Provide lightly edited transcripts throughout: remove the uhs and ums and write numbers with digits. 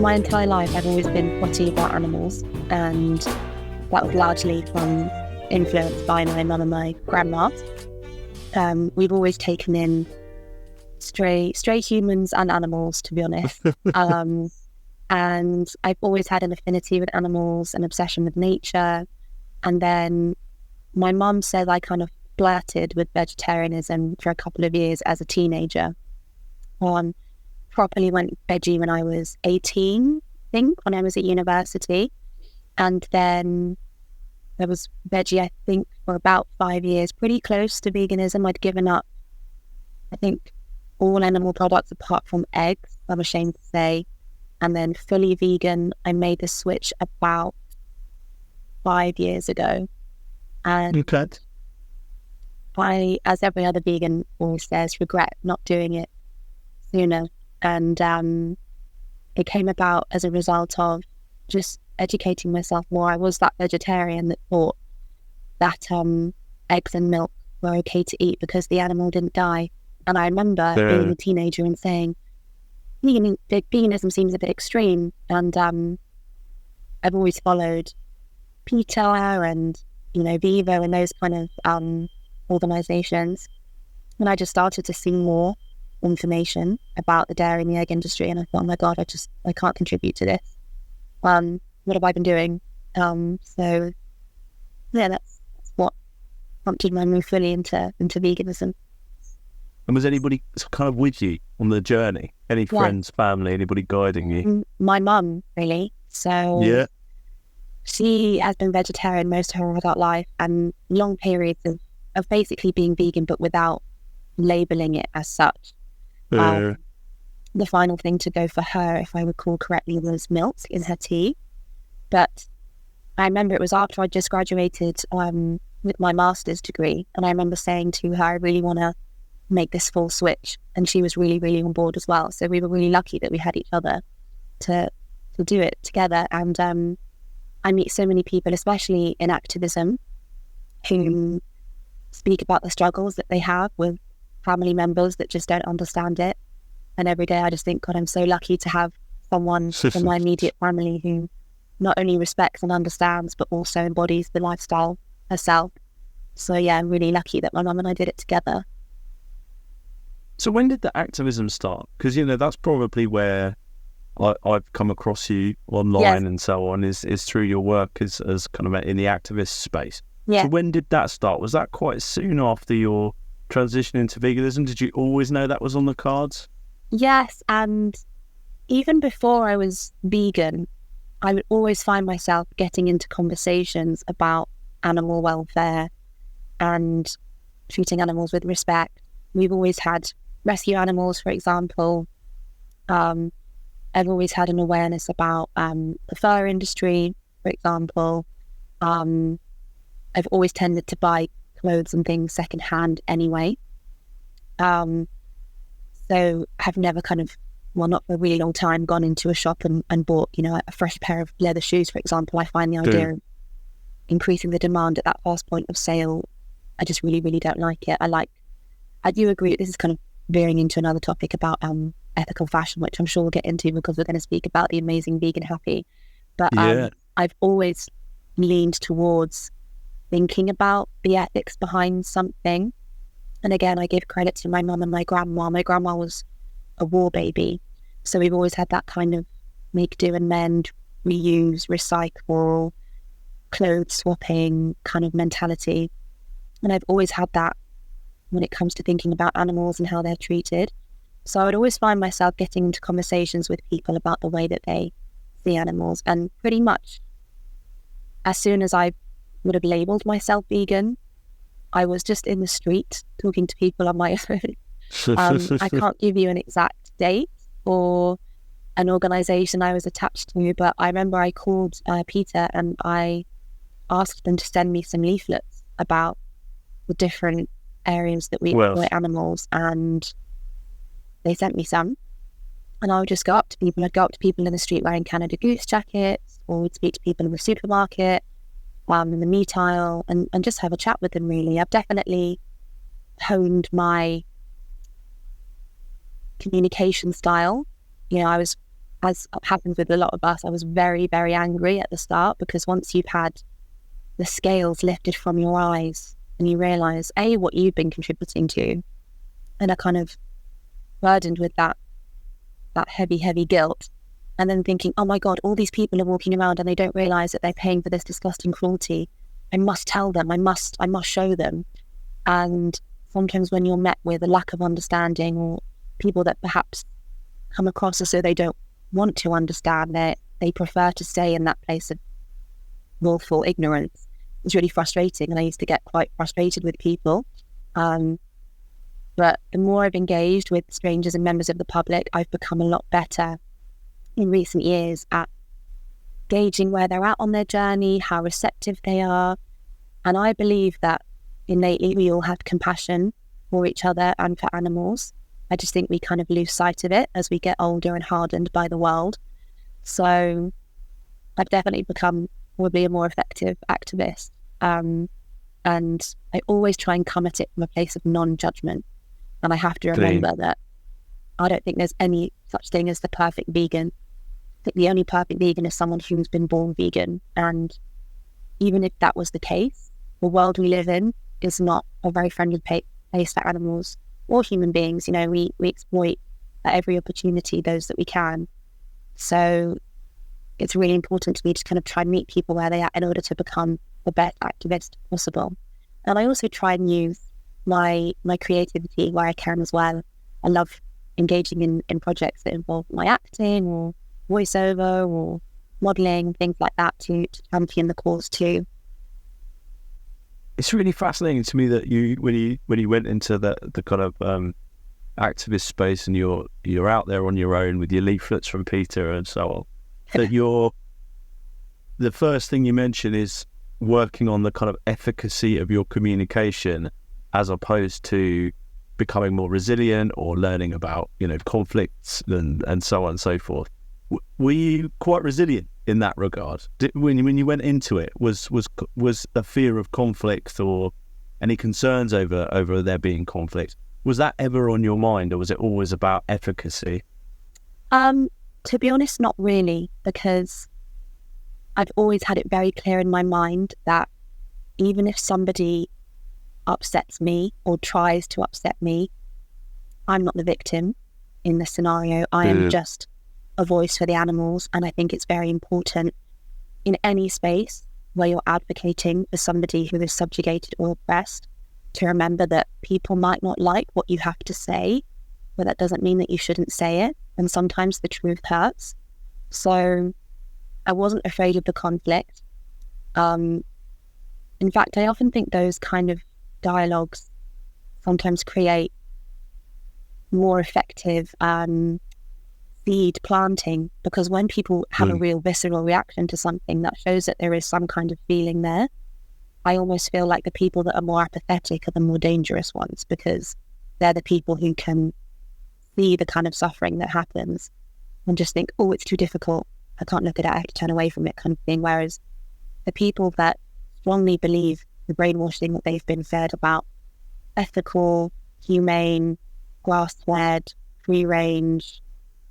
My entire life, I've always been potty about animals, and that was largely from influenced by my mum and my grandma. We've always taken in stray humans and animals, to be honest. And I've always had an affinity with animals, an obsession with nature. And then my mum said I kind of flirted with vegetarianism for a couple of years as a teenager. Properly went veggie when I was 18, I think, when I was at university. And then I was veggie, I think, for about 5 years, pretty close to veganism. I'd given up, I think, all animal products apart from eggs, I'm ashamed to say. And then fully vegan, I made the switch about 5 years ago. And okay. I, as every other vegan always says, regret not doing it sooner. And it came about as a result of just educating myself more. I was that vegetarian that thought that eggs and milk were okay to eat because the animal didn't die. And I remember being a teenager and saying, veganism seems a bit extreme. And I've always followed PETA and, Viva and those kind of organizations. And I just started to see more information about the dairy and the egg industry, and I thought, oh my God, I can't contribute to this. What have I been doing? So yeah, that's what prompted my move fully into veganism. And was anybody kind of with you on the journey? Any friends, family, anybody guiding you? My mum, really. So yeah, she has been vegetarian most of her adult life, and long periods of basically being vegan, but without labeling it as such. The final thing to go for her, if I recall correctly, was milk in her tea. But I remember it was after I just graduated with my master's degree, and I remember saying to her, I really want to make this full switch, and she was really, really on board as well. So we were really lucky that we had each other to do it together. And I meet so many people, especially in activism, who speak about the struggles that they have with family members that just don't understand it. And every day I just think, God, I'm so lucky to have someone in my immediate family who not only respects and understands, but also embodies the lifestyle herself. So yeah, I'm really lucky that my mum and I did it together. So when did the activism start? Because, that's probably where I've come across you online and so on, is through your work as kind of in the activist space. Yeah. So when did that start? Was that quite soon after your transition into veganism? Did you always know that was on the cards? Yes, and even before I was vegan, I would always find myself getting into conversations about animal welfare and treating animals with respect. We've always had rescue animals, for example. I've always had an awareness about the fur industry, for example. I've always tended to buy clothes and things secondhand anyway. So I've never not for a really long time, gone into a shop and bought, a fresh pair of leather shoes, for example. I find the idea of increasing the demand at that first point of sale, I just really, really don't like it. I do agree, this is kind of veering into another topic about ethical fashion, which I'm sure we'll get into because we're going to speak about the amazing Vegan Happy. But I've always leaned towards thinking about the ethics behind something. And again, I give credit to my mum and my grandma. My grandma was a war baby. So we've always had that kind of make, do and mend, reuse, recycle, clothes swapping kind of mentality. And I've always had that when it comes to thinking about animals and how they're treated. So I would always find myself getting into conversations with people about the way that they see animals. And pretty much as soon as I would have labelled myself vegan, I was just in the street talking to people on my own. I can't give you an exact date or an organisation I was attached to, but I remember I called PETA and I asked them to send me some leaflets about the different areas that we exploit animals, and they sent me some. And I would just go up to people. I'd go up to people in the street wearing Canada Goose jackets, or would speak to people in the supermarket, in the meat aisle, and just have a chat with them, really. I've definitely honed my communication style. You know, I was, as happens with a lot of us, I was very, very angry at the start, because once you've had the scales lifted from your eyes and you realise, A, what you've been contributing to, and are kind of burdened with that heavy, heavy guilt, and then thinking, oh my God, all these people are walking around and they don't realise that they're paying for this disgusting cruelty. I must tell them, I must show them. And sometimes when you're met with a lack of understanding, or people that perhaps come across as though they don't want to understand, they prefer to stay in that place of willful ignorance, it's really frustrating. And I used to get quite frustrated with people. But the more I've engaged with strangers and members of the public, I've become a lot better in recent years at gauging where they're at on their journey, how receptive they are. And I believe that innately we all have compassion for each other and for animals. I just think we kind of lose sight of it as we get older and hardened by the world. So I've definitely become probably a more effective activist. And I always try and come at it from a place of non-judgment. And I have to remember that I don't think there's any such thing as the perfect vegan. I think the only perfect vegan is someone who's been born vegan. And even if that was the case, the world we live in is not a very friendly place for animals or human beings. You know, we exploit at every opportunity those that we can. So it's really important to me to kind of try and meet people where they are in order to become the best activist possible. And I also try and use my creativity where I can as well. I love engaging in projects that involve my acting or voiceover or modelling, things like that, to champion the cause too. It's really fascinating to me that when you went into the kind of activist space, and you're out there on your own with your leaflets from Peter and so on, that the first thing you mention is working on the kind of efficacy of your communication, as opposed to becoming more resilient or learning about, you know, conflicts and so on and so forth. Were you quite resilient in that regard? When you went into it, was a fear of conflict or any concerns over there being conflict, was that ever on your mind, or was it always about efficacy? To be honest, not really, because I've always had it very clear in my mind that even if somebody upsets me or tries to upset me, I'm not the victim in this scenario. I am just a voice for the animals. And I think it's very important in any space where you're advocating for somebody who is subjugated or oppressed to remember that people might not like what you have to say, but that doesn't mean that you shouldn't say it. And sometimes the truth hurts. So I wasn't afraid of the conflict. In fact, I often think those kind of dialogues sometimes create more effective seed planting, because when people have a real visceral reaction to something, that shows that there is some kind of feeling there. I almost feel like the people that are more apathetic are the more dangerous ones, because they're the people who can see the kind of suffering that happens and just think, oh, it's too difficult, I can't look at it, I have to turn away from it, kind of thing. Whereas the people that strongly believe the brainwashing that they've been fed about ethical, humane, grass-fed, free-range,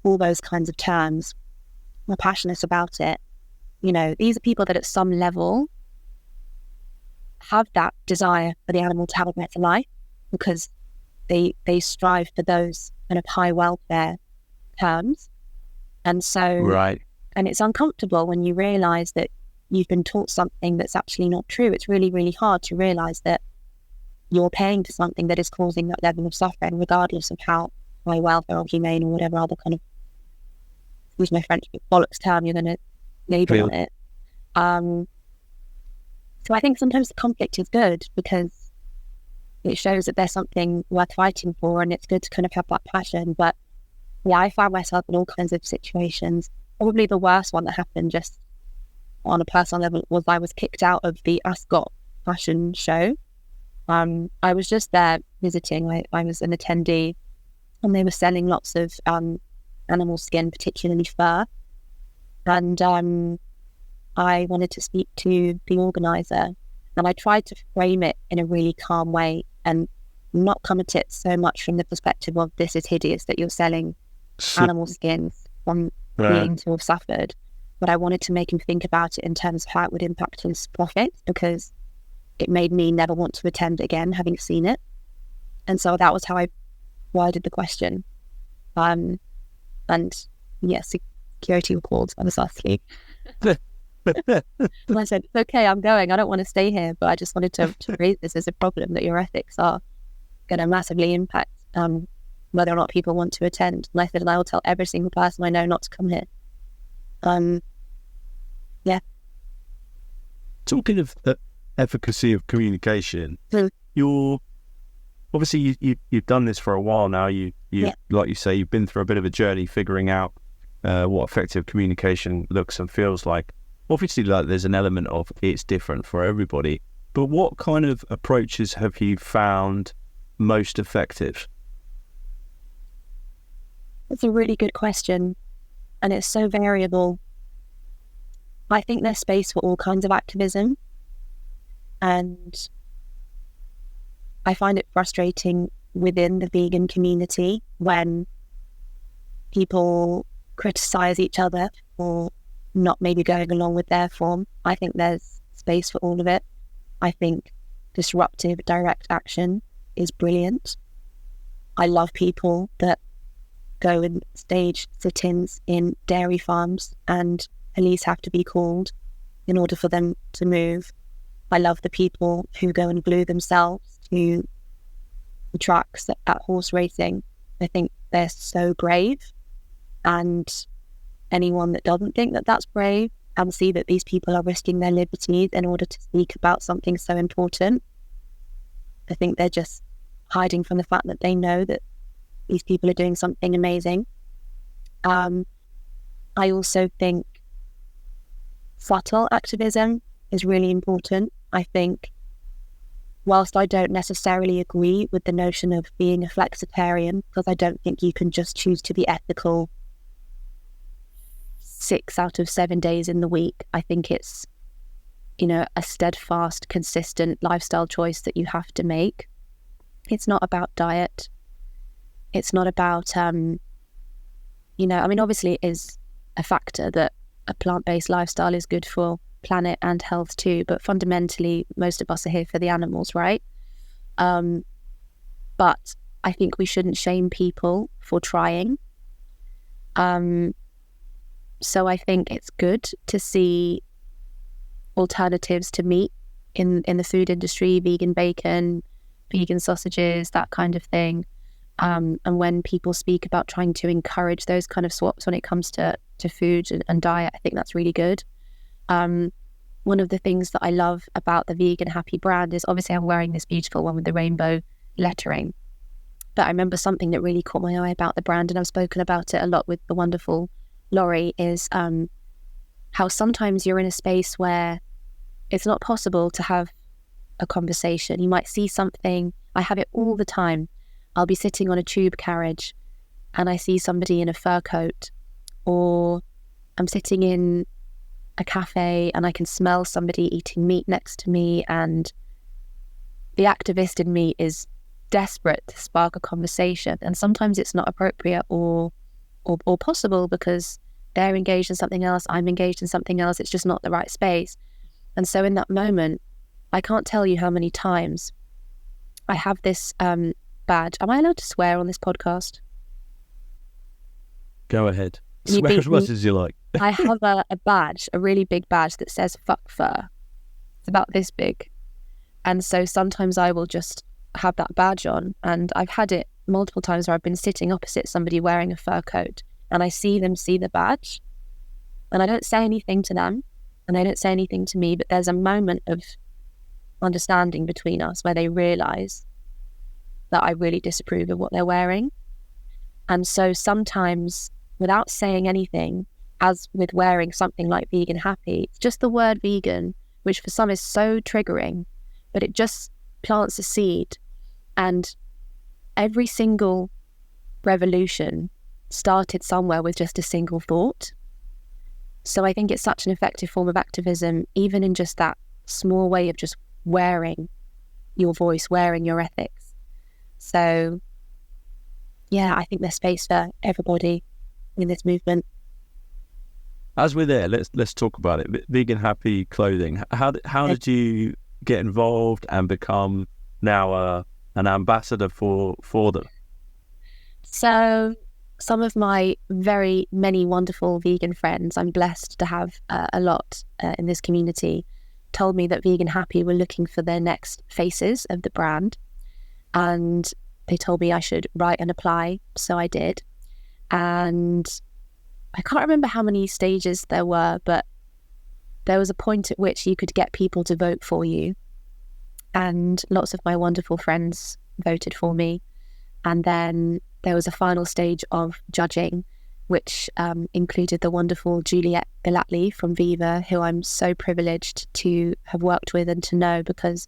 all those kinds of terms, are passionate about it. You know, these are people that at some level have that desire for the animal to have a better life, because they strive for those kind of high welfare terms. And so, right. And it's uncomfortable when you realise that you've been taught something that's actually not true. It's really, really hard to realise that you're paying for something that is causing that level of suffering, regardless of how high welfare or humane or whatever other kind of, excuse my French, bollocks term you're going to label on it. So I think sometimes the conflict is good, because it shows that there's something worth fighting for, and it's good to kind of have that passion. But yeah, I found myself in all kinds of situations. Probably the worst one that happened just on a personal level was I was kicked out of the Ascot fashion show. I was just there visiting. I was an attendee, and they were selling lots of animal skin, particularly fur. And I wanted to speak to the organizer, and I tried to frame it in a really calm way and not come at it so much from the perspective of this is hideous that you're selling animal skins from beings who have suffered. But I wanted to make him think about it in terms of how it would impact his profit, because it made me never want to attend again, having seen it. And so that was how I worded the question. And yes, security reports, I was asking. And I said, it's okay, I'm going. I don't want to stay here, but I just wanted to raise this as a problem, that your ethics are going to massively impact whether or not people want to attend. And I said, and I will tell every single person I know not to come here. Yeah. Talking of the efficacy of communication, you're obviously you've done this for a while now. You like you say, you've been through a bit of a journey figuring out what effective communication looks and feels like. Obviously, like there's an element of it's different for everybody, but what kind of approaches have you found most effective? That's a really good question, and it's so variable. I think there's space for all kinds of activism, and I find it frustrating within the vegan community when people criticize each other for not maybe going along with their form. I think there's space for all of it. I think disruptive direct action is brilliant. I love people that go and stage sit-ins in dairy farms and police have to be called in order for them to move. I love the people who go and glue themselves to the tracks at horse racing. I think they're so brave, and anyone that doesn't think that that's brave and see that these people are risking their liberties in order to speak about something so important, I think they're just hiding from the fact that they know that these people are doing something amazing. I also think subtle activism is really important. I think whilst I don't necessarily agree with the notion of being a flexitarian, because I don't think you can just choose to be ethical 6 out of 7 days in the week. I think it's, a steadfast, consistent lifestyle choice that you have to make. It's not about diet. It's not about, obviously it is a factor that a plant-based lifestyle is good for planet and health too, but fundamentally most of us are here for the animals, right? But I think we shouldn't shame people for trying. So I think it's good to see alternatives to meat in the food industry, vegan bacon, vegan sausages, that kind of thing. And when people speak about trying to encourage those kind of swaps when it comes to food and diet, I think that's really good. One of the things that I love about the Vegan Happy brand is obviously I'm wearing this beautiful one with the rainbow lettering. But I remember something that really caught my eye about the brand, and I've spoken about it a lot with the wonderful Laurie, is how sometimes you're in a space where it's not possible to have a conversation. You might see something. I have it all the time. I'll be sitting on a tube carriage and I see somebody in a fur coat, or I'm sitting in a cafe and I can smell somebody eating meat next to me, and the activist in me is desperate to spark a conversation, and sometimes it's not appropriate or possible because they're engaged in something else, I'm engaged in something else, it's just not the right space. And so in that moment, I can't tell you how many times I have this badge. Am I allowed to swear on this podcast? Go ahead. Swear as much as you like. I have a badge, a really big badge that says fuck fur. It's about this big. And so sometimes I will just have that badge on, and I've had it multiple times where I've been sitting opposite somebody wearing a fur coat and I see them see the badge and I don't say anything to them and they don't say anything to me, but there's a moment of understanding between us where they realise that I really disapprove of what they're wearing. And so sometimes without saying anything, as with wearing something like Vegan Happy, it's just the word vegan, which for some is so triggering, but it just plants a seed. And every single revolution started somewhere with just a single thought. So I think it's such an effective form of activism, even in just that small way of just wearing your voice, wearing your ethics. So yeah, I think there's space for everybody in this movement. As we're there, let's talk about it. Vegan happy clothing. How did you get involved and become now an ambassador for them? So some of my very many wonderful vegan friends, I'm blessed to have a lot in this community, told me that Vegan Happy were looking for their next faces of the brand. And they told me I should write and apply. So I did. And I can't remember how many stages there were, but there was a point at which you could get people to vote for you. And lots of my wonderful friends voted for me. And then there was a final stage of judging, which included the wonderful Juliet Galatly from Viva, who I'm so privileged to have worked with and to know, because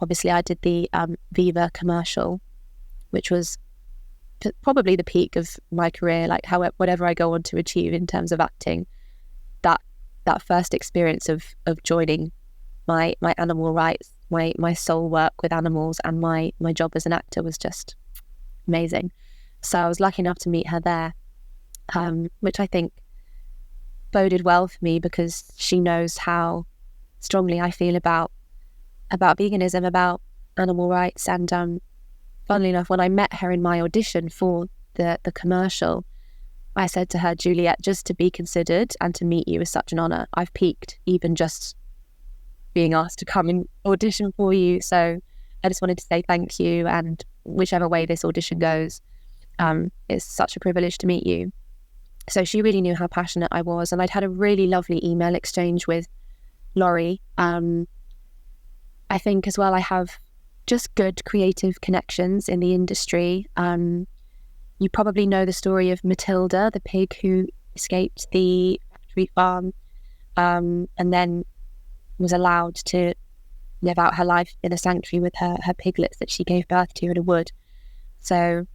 obviously I did the Viva commercial, which was probably the peak of my career, like whatever I go on to achieve in terms of acting, that first experience of joining my animal rights, my soul work with animals, and my job as an actor was just amazing. So I was lucky enough to meet her there, which I think boded well for me, because she knows how strongly I feel about veganism, about animal rights. And funnily enough, when I met her in my audition for the commercial, I said to her, Juliet, just to be considered and to meet you is such an honour. I've peaked even just being asked to come and audition for you. So I just wanted to say thank you, and whichever way this audition goes, it's such a privilege to meet you. So she really knew how passionate I was, and I'd had a really lovely email exchange with Laurie. I think as well I have just good creative connections in the industry. You probably know the story of Matilda, the pig who escaped the factory farm and then was allowed to live out her life in a sanctuary with her piglets that she gave birth to in a wood. So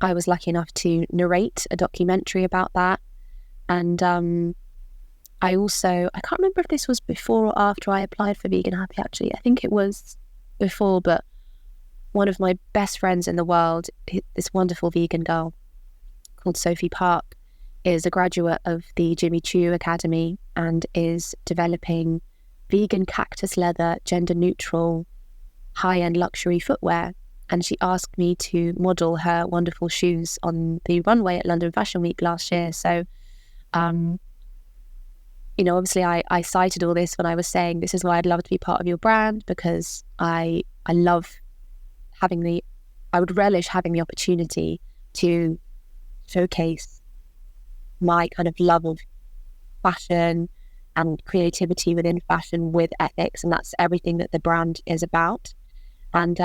I was lucky enough to narrate a documentary about that. And I can't remember if this was before or after I applied for Vegan Happy, actually. I think it was before, but one of my best friends in the world, this wonderful vegan girl called Sophie Park, is a graduate of the Jimmy Choo Academy and is developing vegan cactus leather, gender neutral, high-end luxury footwear. And she asked me to model her wonderful shoes on the runway at London Fashion Week last year. So, obviously I cited all this when I was saying this is why I'd love to be part of your brand, because I love I would relish having the opportunity to showcase my kind of love of fashion and creativity within fashion with ethics, and that's everything that the brand is about. And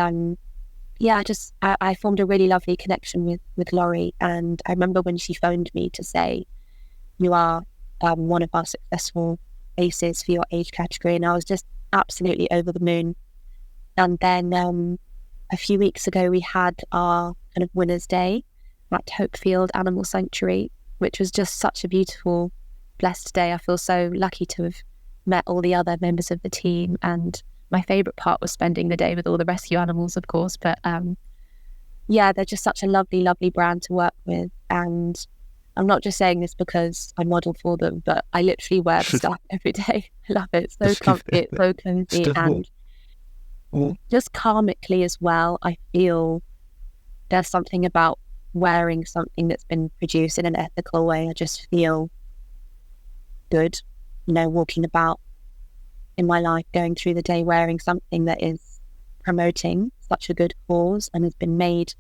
I formed a really lovely connection with Laurie, and I remember when she phoned me to say, you are one of our successful aces for your age category, and I was just absolutely over the moon. And then a few weeks ago we had our kind of Winners' Day at Hopefield Animal Sanctuary, which was just such a beautiful, blessed day. I feel so lucky to have met all the other members of the team, and my favourite part was spending the day with all the rescue animals, of course. But they're just such a lovely, lovely brand to work with. And I'm not just saying this because I model for them, but I literally wear the stuff every day. I love it. It's so comfy, it's so cozy, and just karmically as well, I feel there's something about wearing something that's been produced in an ethical way. I just feel good, walking about in my life, going through the day wearing something that is promoting such a good cause and has been made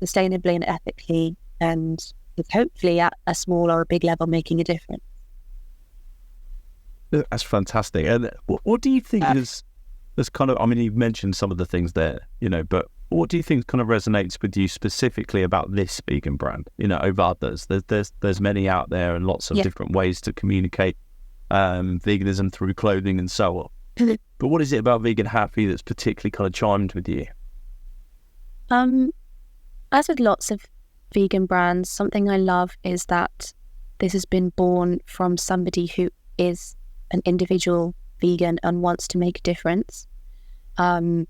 sustainably and ethically, and is hopefully at a small or a big level making a difference. That's fantastic. And what do you think is kind of, I mean, you've mentioned some of the things there, but what do you think kind of resonates with you specifically about this vegan brand, over others? There's many out there and lots of different ways to communicate veganism through clothing and so on. But what is it about Vegan Happy that's particularly kind of chimed with you? As with lots of vegan brands, something I love is that this has been born from somebody who is an individual vegan and wants to make a difference. I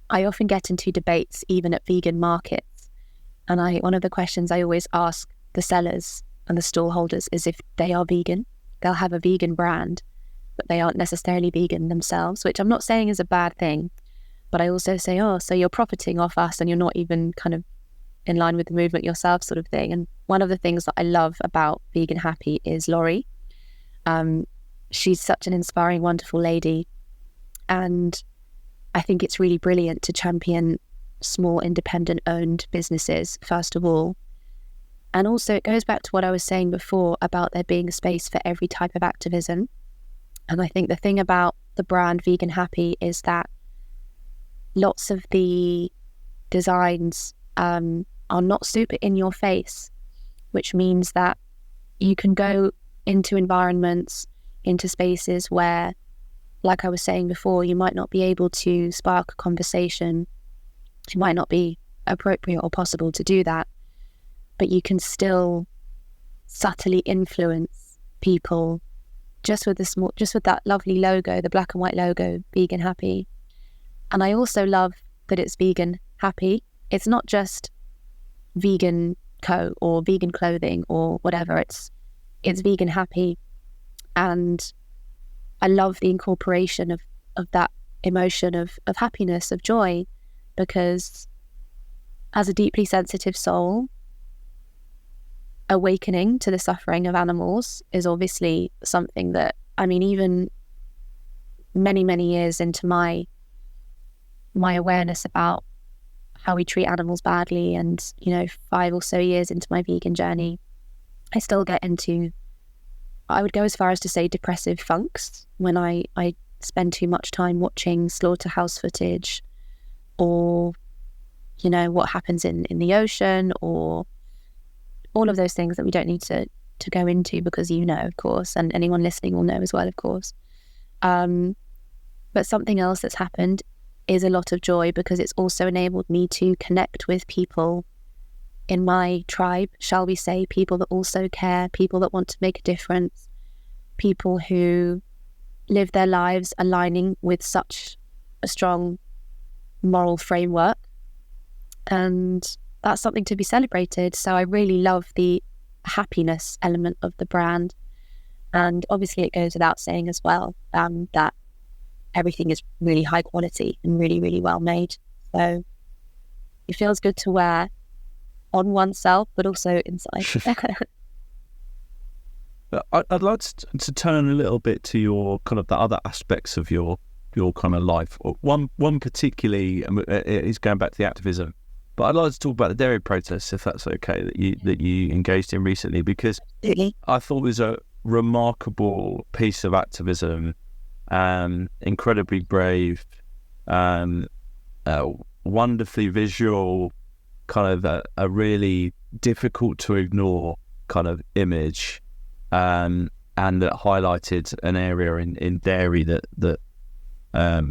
often get into debates even at vegan markets, and one of the questions I always ask the sellers and the stall holders is if they are vegan. They'll have a vegan brand, but they aren't necessarily vegan themselves, which I'm not saying is a bad thing, but I also say, oh, so you're profiting off us and you're not even kind of in line with the movement yourself, sort of thing. And one of the things that I love about Vegan Happy is Laurie. She's such an inspiring, wonderful lady, and I think it's really brilliant to champion small independent owned businesses, first of all. And also it goes back to what I was saying before about there being a space for every type of activism. And I think the thing about the brand Vegan Happy is that lots of the designs are not super in your face, which means that you can go into environments, into spaces where, like I was saying before, you might not be able to spark a conversation. It might not be appropriate or possible to do that, but you can still subtly influence people just with that lovely logo, the black and white logo, Vegan Happy. And I also love that it's Vegan Happy. It's not just vegan co or vegan clothing or whatever. It's Vegan Happy. And I love the incorporation of that emotion of happiness, of joy, because as a deeply sensitive soul, awakening to the suffering of animals is obviously something that, I mean, even many, many years into my awareness about how we treat animals badly, and 5 or so years into my vegan journey, I still get into, I would go as far as to say, depressive funks when I spend too much time watching slaughterhouse footage, or what happens in the ocean, or all of those things that we don't need to go into, because of course, and anyone listening will know as well, of course. But something else that's happened is a lot of joy, because it's also enabled me to connect with people in my tribe, shall we say, people that also care, people that want to make a difference, people who live their lives aligning with such a strong moral framework. And that's something to be celebrated. So I really love the happiness element of the brand. And obviously it goes without saying as well that everything is really high quality and really, really well made. So it feels good to wear on oneself, but also inside. I'd like to turn a little bit to your kind of the other aspects of your kind of life. One particularly is going back to the activism, but I'd like to talk about the dairy protests, if that's okay, that you engaged in recently, because I thought it was a remarkable piece of activism, incredibly brave, wonderfully visual, kind of a really difficult to ignore kind of image, and that highlighted an area in dairy that I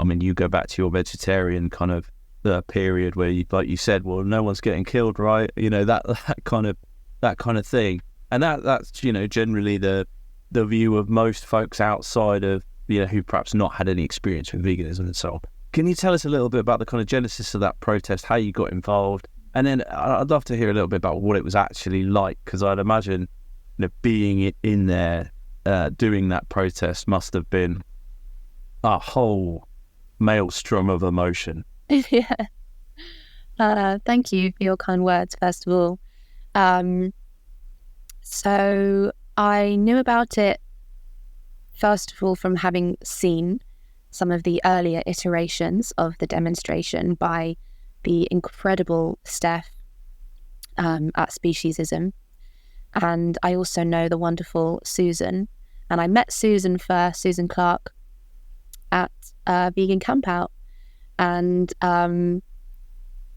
mean, you go back to your vegetarian kind of the period where you, like you said, well, no one's getting killed, right? That kind of thing, and that's generally the view of most folks outside of who perhaps not had any experience with veganism and so on. Can you tell us a little bit about the kind of genesis of that protest, how you got involved, and then I'd love to hear a little bit about what it was actually like, because I'd imagine being in there doing that protest must have been a whole maelstrom of emotion. Yeah. Thank you for your kind words, first of all. So I knew about it, first of all, from having seen some of the earlier iterations of the demonstration by the incredible Steph at Speciesism. And I also know the wonderful Susan. And I met Susan Clark, at Vegan Campout. And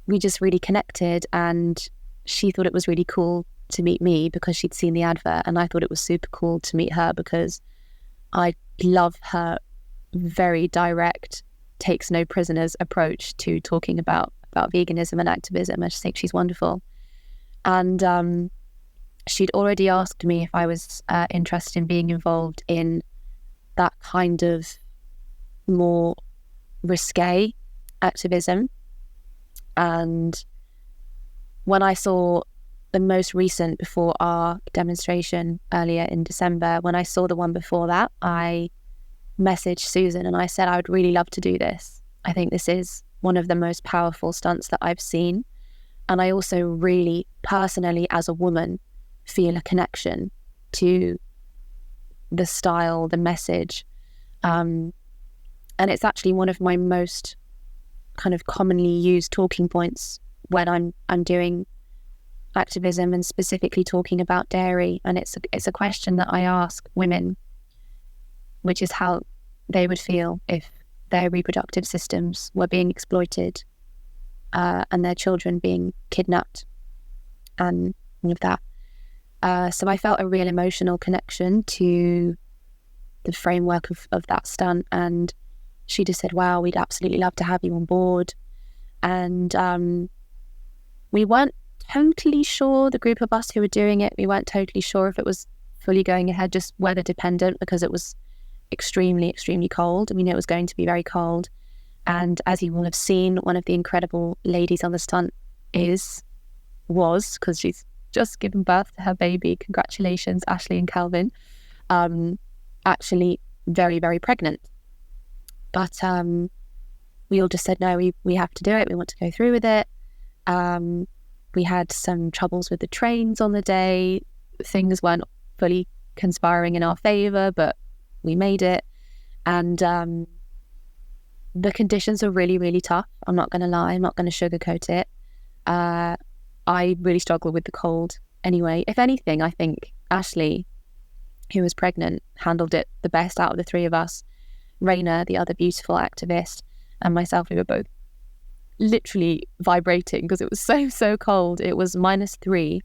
we just really connected, and she thought it was really cool to meet me because she'd seen the advert, and I thought it was super cool to meet her because I love her very direct, takes no prisoners approach to talking about veganism and activism. I just think she's wonderful. And she'd already asked me if I was interested in being involved in that kind of more risque activism. And when I saw the most recent, before our demonstration earlier in December, when I saw the one before that, I messaged Susan and I said, I would really love to do this. I think this is one of the most powerful stunts that I've seen. And I also really personally, as a woman, feel a connection to the style, the message. And it's actually one of my most kind of commonly used talking points when I'm doing activism, and specifically talking about dairy. And it's a question that I ask women, which is how they would feel if their reproductive systems were being exploited, and their children being kidnapped and all of that. So I felt a real emotional connection to the framework of that stunt, and she just said, wow, we'd absolutely love to have you on board. And we weren't totally sure, the group of us who were doing it, we weren't totally sure if it was fully going ahead, just weather dependent, because it was extremely cold. I mean, it was going to be very cold. And as you will have seen, one of the incredible ladies on the stunt was, because she's just given birth to her baby, congratulations, Ashley and Calvin, actually very pregnant. But we all just said, no, we have to do it. We want to go through with it. We had some troubles with the trains on the day. Things weren't fully conspiring in our favour, but we made it. And the conditions are really tough. I'm not going to lie. I'm not going to sugarcoat it. I really struggle with the cold anyway. If anything, I think Ashley, who was pregnant, handled it the best out of the three of us. Raina, the other beautiful activist, and myself, we were both literally vibrating because it was so cold. It was -3,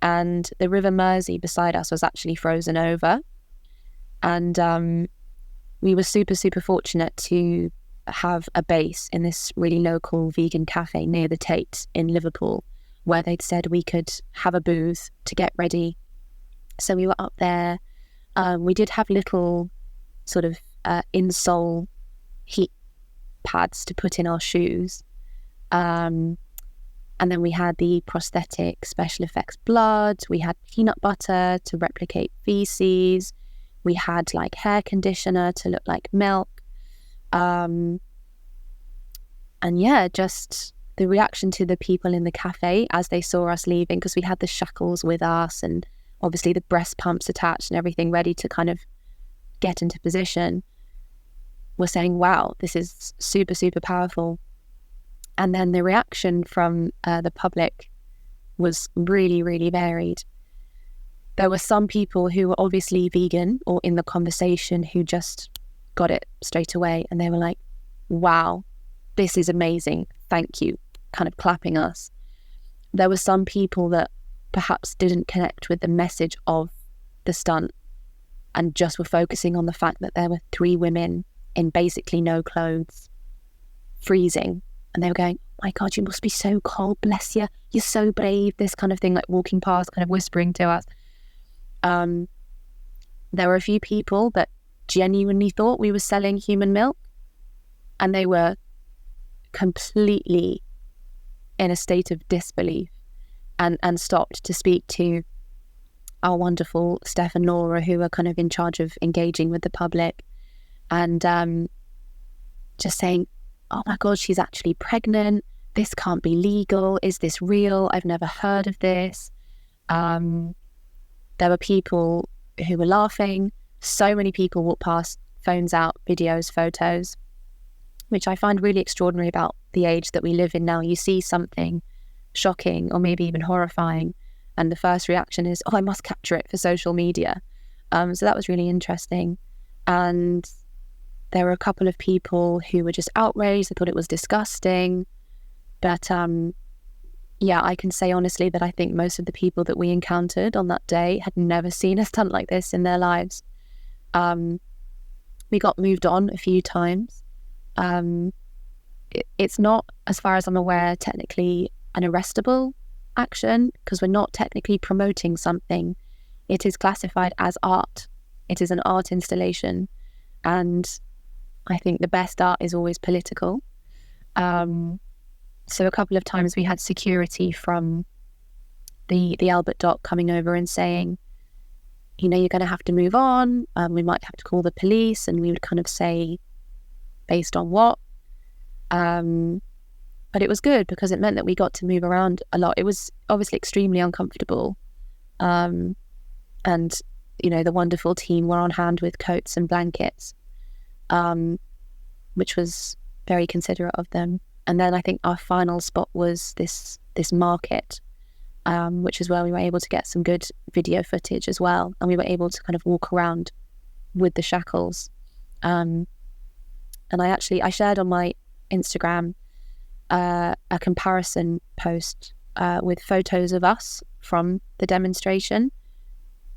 and the River Mersey beside us was actually frozen over. And we were super fortunate to have a base in this really local vegan cafe near the Tate in Liverpool, where they'd said we could have a booth to get ready. So we were up there. We did have little sort of insole heat pads to put in our shoes. And then we had the prosthetic special effects blood. We had peanut butter to replicate feces. We had like hair conditioner to look like milk. And yeah, just the reaction to the people in the cafe as they saw us leaving, because we had the shackles with us and obviously the breast pumps attached and everything ready to kind of get into position, were saying, wow, this is super powerful. And then the reaction from the public was really varied. There were some people who were obviously vegan or in the conversation who just got it straight away, and they were like, wow, this is amazing, thank you, kind of clapping us. There were some people that perhaps didn't connect with the message of the stunt and just were focusing on the fact that there were 3 women in basically no clothes, freezing, and they were going, oh my God, you must be so cold, bless you, you're so brave, this kind of thing, like walking past, kind of whispering to us. There were a few people that genuinely thought we were selling human milk, and they were completely in a state of disbelief and stopped to speak to our wonderful Steph and Laura, who are kind of in charge of engaging with the public, and just saying, oh my God, she's actually pregnant, this can't be legal, is this real, I've never heard of this. There were people who were laughing. So many people walked past, phones out, videos, photos, which I find really extraordinary about the age that we live in now. You see something shocking or maybe even horrifying, and the first reaction is, oh, I must capture it for social media. So that was really interesting. And there were a couple of people who were just outraged. They thought it was disgusting. But yeah, I can say honestly that I think most of the people that we encountered on that day had never seen a stunt like this in their lives. We got moved on a few times. It's not, as far as I'm aware, technically an arrestable action because we're not technically promoting something. It is classified as art. It is an art installation. And I think the best art is always political. So a couple of times we had security from the Albert Dock coming over and saying, you know, you're going to have to move on. We might have to call the police. And we would kind of say, based on what? But it was good because it meant that we got to move around a lot. It was obviously extremely uncomfortable. And, you know, the wonderful team were on hand with coats and blankets, which was very considerate of them. And then I think our final spot was this market, which is where we were able to get some good video footage as well. And we were able to kind of walk around with the shackles. And I shared on my Instagram a comparison post with photos of us from the demonstration,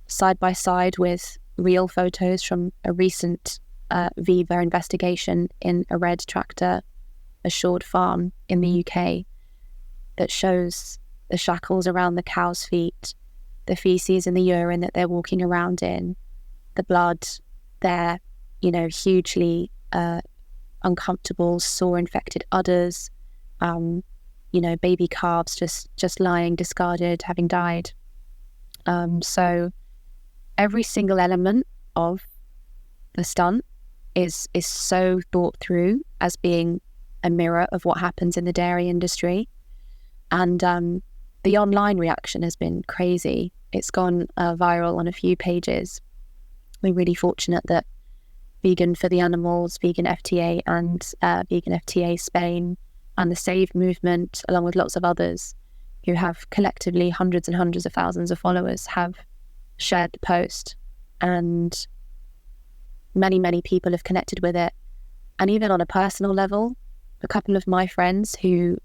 side by side with real photos from a recent Viva investigation in a red tractor assured farm in the UK that shows the shackles around the cow's feet, the feces and the urine that they're walking around in, the blood, their, you know, hugely uncomfortable, sore, infected udders, you know, baby calves just lying discarded, having died. So every single element of the stunt is so thought through as being a mirror of what happens in the dairy industry. And the online reaction has been crazy. It's gone viral on a few pages. We're really fortunate that Vegan for the Animals, Vegan FTA and Vegan FTA Spain and the Save movement, along with lots of others who have collectively hundreds and hundreds of thousands of followers, have shared the post. And many, many people have connected with it. And even on a personal level, a couple of my friends who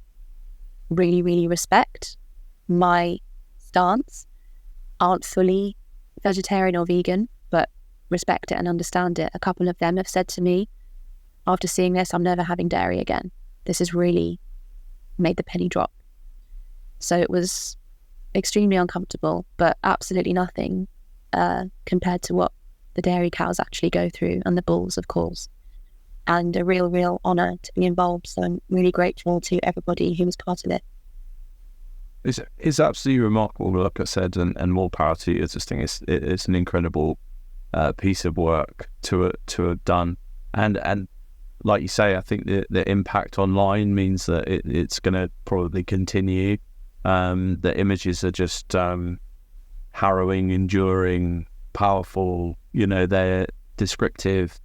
really, really respect my stance aren't fully vegetarian or vegan, but respect it and understand it. A couple of them have said to me, after seeing this, I'm never having dairy again. This has really made the penny drop. So it was extremely uncomfortable, but absolutely nothing compared to what the dairy cows actually go through, and the bulls, of course. And a real, real honour to be involved. So I'm really grateful to everybody who was part of it. It's absolutely remarkable, like I said, and more power to you. I just think it's an incredible piece of work to have done. And like you say, I think the impact online means that it's going to probably continue. The images are just harrowing, enduring, powerful. You know, they're descriptive,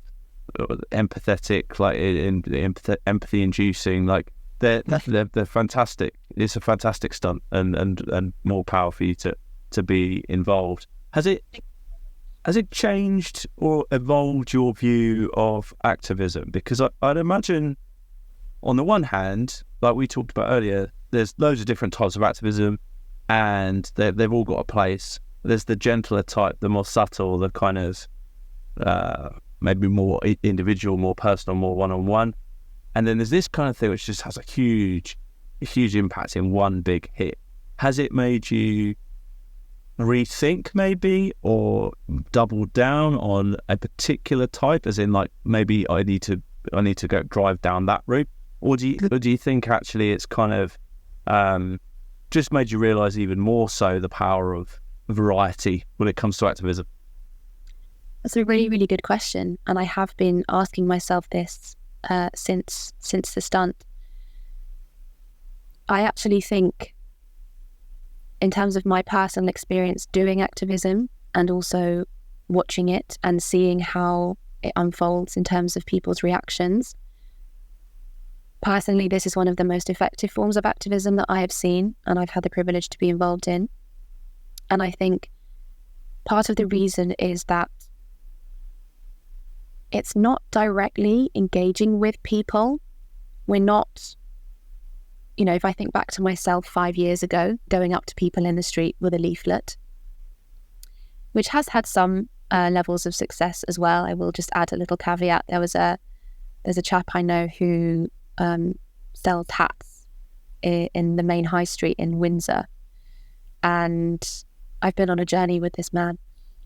empathetic, like empathy-inducing. Like they're fantastic. It's a fantastic stunt, and more power for you to be involved. Has it changed or evolved your view of activism? Because I'd imagine, on the one hand, like we talked about earlier, there's loads of different types of activism, and they've all got a place. There's the gentler type, the more subtle, the kind of maybe more individual, more personal, more one-on-one. And then there's this kind of thing which just has a huge impact in one big hit. Has it made you rethink maybe, or double down on a particular type, as in like maybe I need to go drive down that route, or do you think actually it's kind of just made you realise even more so the power of variety when it comes to activism? That's a really, really good question, and I have been asking myself this since the stunt. I actually think, in terms of my personal experience doing activism and also watching it and seeing how it unfolds in terms of people's reactions, personally, this is one of the most effective forms of activism that I have seen and I've had the privilege to be involved in. And I think part of the reason is that it's not directly engaging with people. We're not, you know, if I think back to myself 5 years ago, going up to people in the street with a leaflet, which has had some levels of success as well. I will just add a little caveat. There's a chap I know who sells hats in the main high street in Windsor, And I've been on a journey with this man.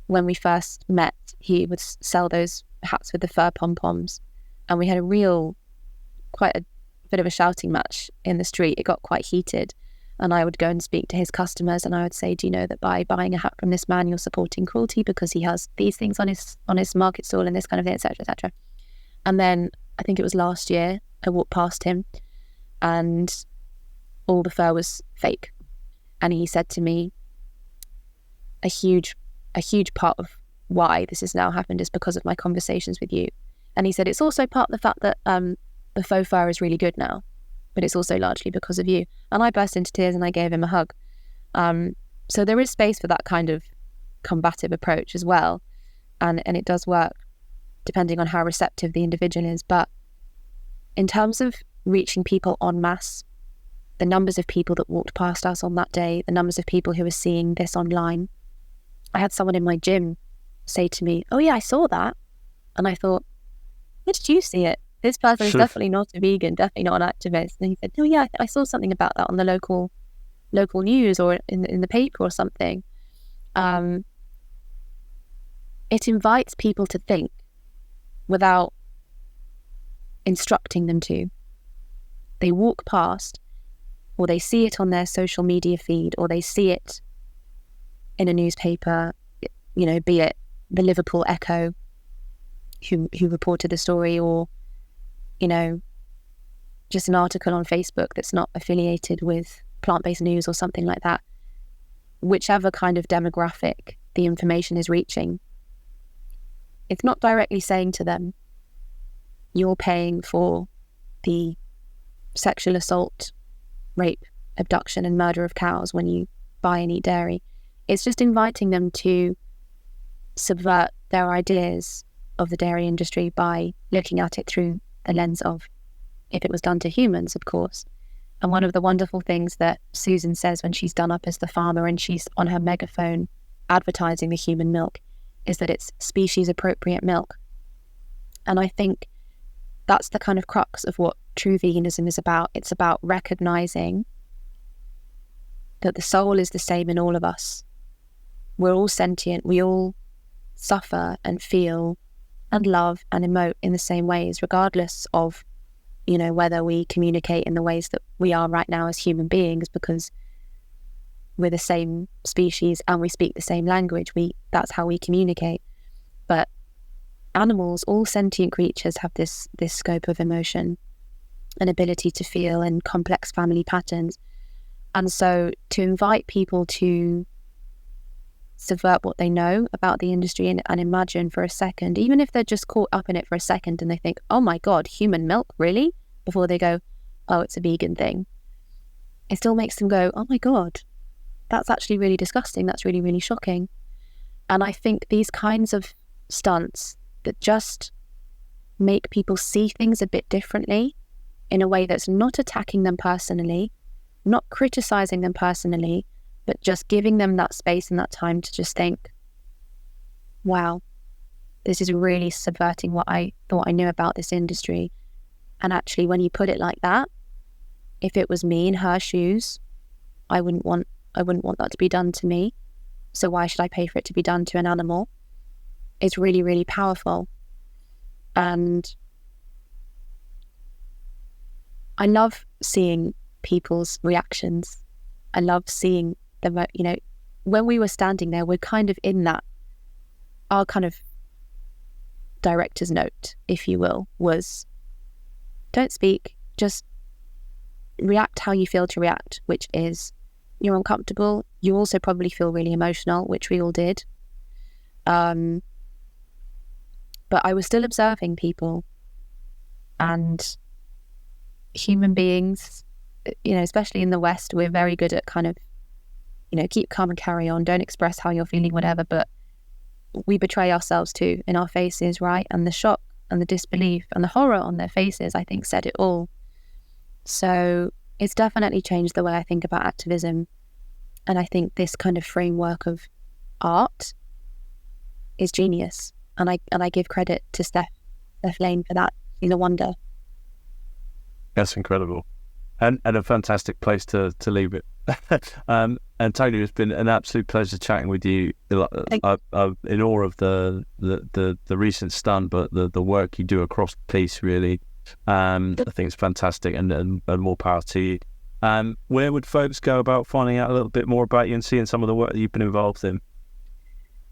When we first met, he would sell those hats with the fur pom-poms, and we had quite a bit of a shouting match in the street. It got quite heated, and I would go and speak to his customers, and I would say, do you know that by buying a hat from this man, you're supporting cruelty because he has these things on his market stall and this kind of thing, etc., etc. And then I think it was last year, I walked past him and all the fur was fake. And he said to me, a huge part of why this has now happened is because of my conversations with you. And he said, it's also part of the fact that the faux fur is really good now, but it's also largely because of you. And I burst into tears and I gave him a hug. So there is space for that kind of combative approach as well. And it does work depending on how receptive the individual is. But in terms of reaching people en masse, the numbers of people that walked past us on that day, the numbers of people who were seeing this online. I had someone in my gym say to me, oh yeah, I saw that. And I thought, where did you see it? This person is definitely not a vegan, definitely not an activist. And he said, oh yeah, I saw something about that on the local news or in the paper or something. It invites people to think without instructing them to. They walk past, or they see it on their social media feed, or they see it in a newspaper, be it the Liverpool Echo who reported the story, or, just an article on Facebook that's not affiliated with Plantbased news or something like that. Whichever kind of demographic the information is reaching, it's not directly saying to them, you're paying for the sexual assault, rape, abduction and murder of cows when you buy and eat dairy. It's just inviting them to subvert their ideas of the dairy industry by looking at it through the lens of if it was done to humans, of course. And one of the wonderful things that Susan says when she's done up as the farmer and she's on her megaphone advertising the human milk is that it's species appropriate milk. And I think that's the kind of crux of what true veganism is about. It's about recognizing that the soul is the same in all of us. We're all sentient. We all suffer and feel and love and emote in the same ways, regardless of, whether we communicate in the ways that we are right now as human beings, because we're the same species and we speak the same language. That's how we communicate. But animals, all sentient creatures, have this scope of emotion, an ability to feel, and complex family patterns. And so to invite people to subvert what they know about the industry and imagine for a second, even if they're just caught up in it for a second and they think, oh my God, human milk, really? Before they go, oh, it's a vegan thing. It still makes them go, oh my God, that's actually really disgusting. That's really, really shocking. And I think these kinds of stunts that just make people see things a bit differently in a way that's not attacking them personally, not criticizing them personally, but just giving them that space and that time to just think, wow, this is really subverting what I thought I knew about this industry. And actually, when you put it like that, if it was me in her shoes, I wouldn't want that to be done to me. So why should I pay for it to be done to an animal? It's really, really powerful. And I love seeing people's reactions. I love seeing them, when we were standing there, we're kind of in that, our kind of director's note, if you will, was don't speak, just react how you feel to react, which is you're uncomfortable. You also probably feel really emotional, which we all did. But I was still observing people and human beings, especially in the West, we're very good at kind of, keep calm and carry on, don't express how you're feeling, whatever, but we betray ourselves too in our faces, right? And the shock and the disbelief and the horror on their faces, I think, said it all. So it's definitely changed the way I think about activism. And I think this kind of framework of art is genius. And I give credit to Steph Lane for that. She's a wonder. That's incredible. And a fantastic place to leave it. Antonia, it's been an absolute pleasure chatting with you. I'm in awe of the recent stunt, but the work you do across the piece, really. I think it's fantastic, and more power to you. Where would folks go about finding out a little bit more about you and seeing some of the work that you've been involved in?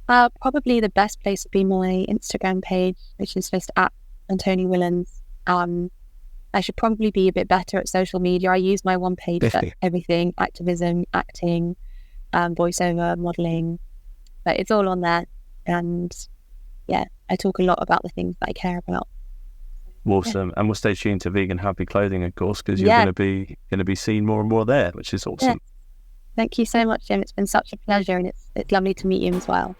Probably the best place would be my Instagram page, which is just at Antonia Whillans. I should probably be a bit better at social media. I use my one page for everything: activism, acting, voiceover, modelling. But it's all on there. And yeah, I talk a lot about the things that I care about. Awesome. And we'll stay tuned to Vegan Happy Clothing, of course, because you're going to be seen more and more there, which is awesome. Yeah. Thank you so much, Jim. It's been such a pleasure, and it's lovely to meet you as well.